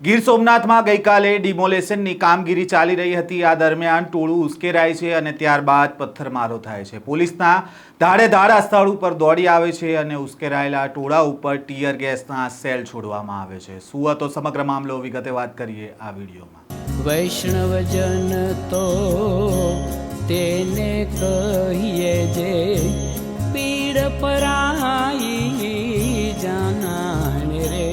ગીર સોમનાથમાં ગઈકાલે ડિમોલેશનની કામગીરી ચાલી રહી હતી। આ દરમિયાન ટોળું ઉશ્કેરાય છે અને ત્યારબાદ પથ્થરમારો થાય છે। પોલીસના ધાડે ધાડ આ સ્થળ ઉપર દોડી આવે છે અને ઉશ્કેરાયેલા ટોળા ઉપર ટીયર ગેસના સેલ છોડવામાં આવે છે। શું હતો સમગ્ર મામલો, વિગતે વાત કરીએ આ વિડીયોમાં। વૈષ્ણવજન તો તેને કહીએ જે પીડ પરાઈ જાનાને રે।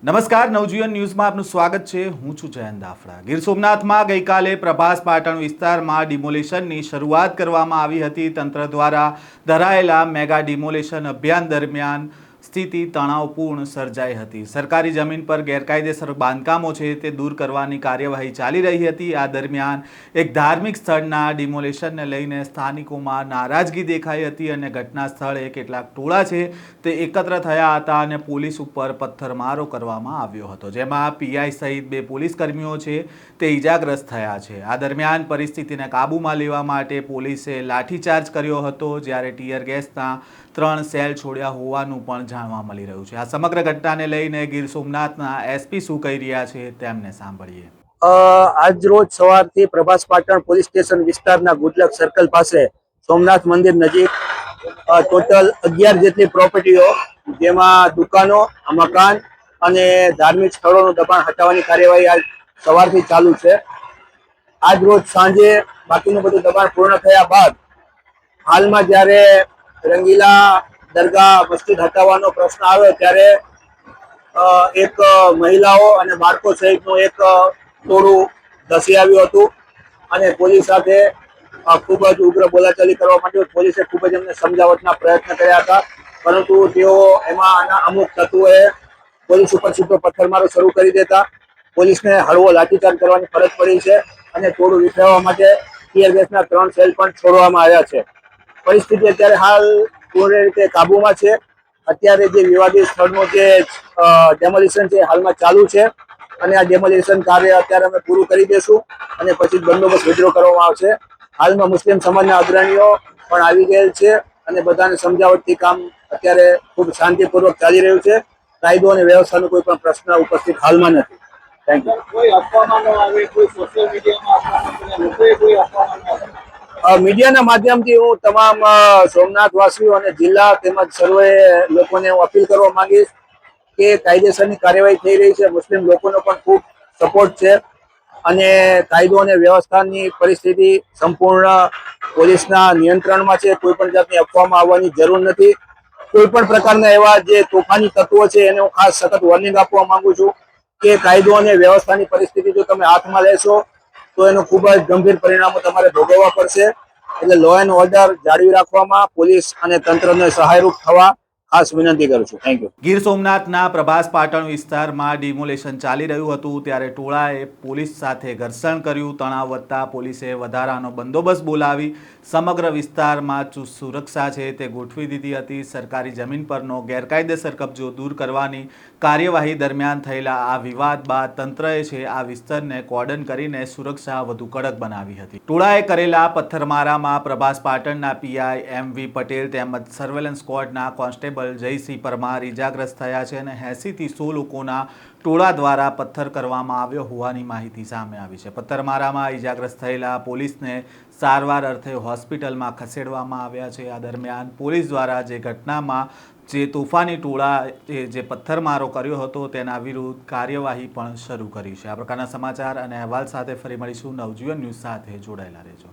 નમસ્કાર, નવજીવન ન્યૂઝમાં આપનું સ્વાગત છે। હું છું જયંત દાફડા। ગીર સોમનાથમાં ગઈકાલે પ્રભાસ પાટણ વિસ્તારમાં ડિમોલેશનની શરૂઆત કરવામાં આવી હતી। તંત્ર દ્વારા ધરાયેલા મેગા ડિમોલેશન અભિયાન દરમિયાન સ્થિતિ તણાવપૂર્ણ સર્જાઈ હતી। સરકારી જમીન પર ગેરકાયદેસર બાંધકામો છે તે દૂર કરવાની કાર્યવાહી ચાલી રહી હતી। આ દરમિયાન એક ધાર્મિક સ્થળના ડિમોલેશનને લઈને સ્થાનિકોમાં નારાજગી દેખાઈ હતી અને ઘટના સ્થળે કેટલાક ટોળા છે તે એકત્ર થયા હતા અને પોલીસ ઉપર પથ્થરમારો કરવામાં આવ્યો હતો, જેમાં પીઆઈ સહિત 2 પોલીસ કર્મીઓ છે તે ઈજાગ્રસ્ત થયા છે। આ દરમિયાન પરિસ્થિતિને કાબૂમાં લેવા માટે પોલીસે લાઠીચાર્જ કર્યો હતો, જ્યારે ટીયર ગેસના 3 સેલ છોડ્યા હોવાનું પણ જાણવા મળી રહ્યું છે। આ સમગ્ર ઘટનાને લઈને ગીર સોમનાથના એસપી શું કહી રહ્યા છે તેમને સાંભળીએ। આજ રોજ સવારથી પ્રભાસ પાટણ પોલીસ સ્ટેશન વિસ્તારના ગુડલક સર્કલ પાસે સોમનાથ મંદિર નજીક ટોટલ 11 જેટલી પ્રોપર્ટીઓ, જેમાં દુકાનો, મકાન અને ધાર્મિક સ્થળોનું દબાણ હટાવવાની કાર્યવાહી આજ સવારથી ચાલુ છે। આજ રોજ સાંજે બાકીનું બધું દબાણ પૂર્ણ થયા બાદ હાલમાં જ્યારે રંગીલા દરગાહ મસ્જિદ હટાવવાનો પ્રશ્ન આવ્યો ત્યારે એક મહિલાઓ અને બાળકો સહિતનું એક ટોળું ધસી આવ્યું હતું અને પોલીસ સાથે ખૂબ જ ઉગ્ર બોલાચાલી કરવા માંડ્યો। પોલીસે ખૂબ જ એમને સમજાવટના પ્રયત્ન કર્યા હતા, પરંતુ તેઓ એમાં અમુક તત્વોએ પોલીસ ઉપર સીધો પથ્થરમારો શરૂ કરી દેતા પોલીસને હળવો લાઠીચાર્જ કરવાની ફરજ પડી છે અને ટોળું વિખેરવા માટે ટીયર ગેસના 3 સેલ પણ છોડવામાં આવ્યા છે। પરિસ્થિતિ અત્યારે હાલ પૂર્ણ રીતે કાબુમાં છે। અત્યારે જે વિવાદિત સ્થળનું જે ડેમોલિશન છે હાલમાં ચાલુ છે અને આ ડેમોલિશન કાર્ય અત્યારે અમે પૂરું કરી દઈશું અને પછી બંદોબસ્ત વિડ્રો કરવામાં આવશે। હાલમાં મુસ્લિમ સમાજના અગ્રણીઓ પણ આવી ગયેલ છે અને બધાને સમજાવટથી કામ અત્યારે ખૂબ શાંતિપૂર્વક ચાલી રહ્યું છે। કાયદો અને વ્યવસ્થાનો કોઈ પણ પ્રશ્ન ઉપસ્થિત હાલમાં નથી। Thank you. મીડિયાના માધ્યમથી હું તમામ સોમનાથ વાસીઓ અને જિલ્લા તેમજ સર્વે લોકોને હું અપીલ કરવા માંગીશ કે કાયદેસરની કાર્યવાહી થઈ રહી છે। મુસ્લિમ લોકોનો પણ ખૂબ સપોર્ટ છે અને કાયદો અને વ્યવસ્થાની પરિસ્થિતિ સંપૂર્ણ પોલીસના નિયંત્રણમાં છે। કોઈ પણ જાતની અફવામાં આવવાની જરૂર નથી। કોઈ પણ પ્રકારના એવા જે તોફાની તત્વો છે એને હું ખાસ સખત વોર્નિંગ આપવા માંગુ છું કે કાયદો અને વ્યવસ્થાની પરિસ્થિતિ જો તમે હાથમાં લેશો તો એનું ખૂબ જ ગંભીર પરિણામો તમારે ભોગવવા પડશે। એટલે લો એન્ડ ઓર્ડર જાળવી રાખવામાં પોલીસ અને તંત્રને સહાયરૂપ થવા ખાસ વિનંતી કરું છું। Thank you. ગીર સોમનાથના પ્રભાસ પાટણ વિસ્તારમાં ડિમોલેશન ચાલી રહ્યું હતું ત્યારે ટોળાએ પોલીસ સાથે ઘર્ષણ કર્યું। તણાવ વધતા પોલીસે વધારાનો બંદોબસ્ત બોલાવી સમગ્ર વિસ્તારમાં ચુસ્ત સુરક્ષા છે તે ગોઠવી દીધી હતી। સરકારી જમીન પરનો ગેરકાયદેસર કબજો દૂર કરવાની કાર્યવાહી દરમિયાન થયેલા આ વિવાદ બાદ તંત્રએ છે આ વિસ્તારને કોર્ડન કરીને સુરક્ષા વધુ કડક બનાવી હતી। ટોળાએ કરેલા પથ્થરમારામાં પ્રભાસ પાટણના પીઆઈ એમ.વી. પટેલ તેમજ સર્વેલન્સ સ્ક્વોડના કોન્સ્ટેબલ જયસિંહ પરમાર ઈજાગ્રસ્ત થયા છે અને 80 થી 100 લોકોના ટોળા દ્વારા પથ્થર કરવામાં આવ્યો હોવાની માહિતી સામે આવી છે। પથ્થરમારામાં ઈજાગ્રસ્ત થયેલા પોલીસને સારવાર અર્થે હોસ્પિટલમાં ખસેડવામાં આવ્યા છે। આ દરમિયાન પોલીસ દ્વારા જે ઘટનામાં જે તોફાની ટોળા જે પથ્થરમારો કર્યો હતો તેના વિરુદ્ધ કાર્યવાહી પણ શરૂ કરી છે। આ પ્રકારના સમાચાર અને અહેવાલ સાથે ફરી મળીશું। નવજીવન ન્યૂઝ સાથે જોડાયેલા રહેજો।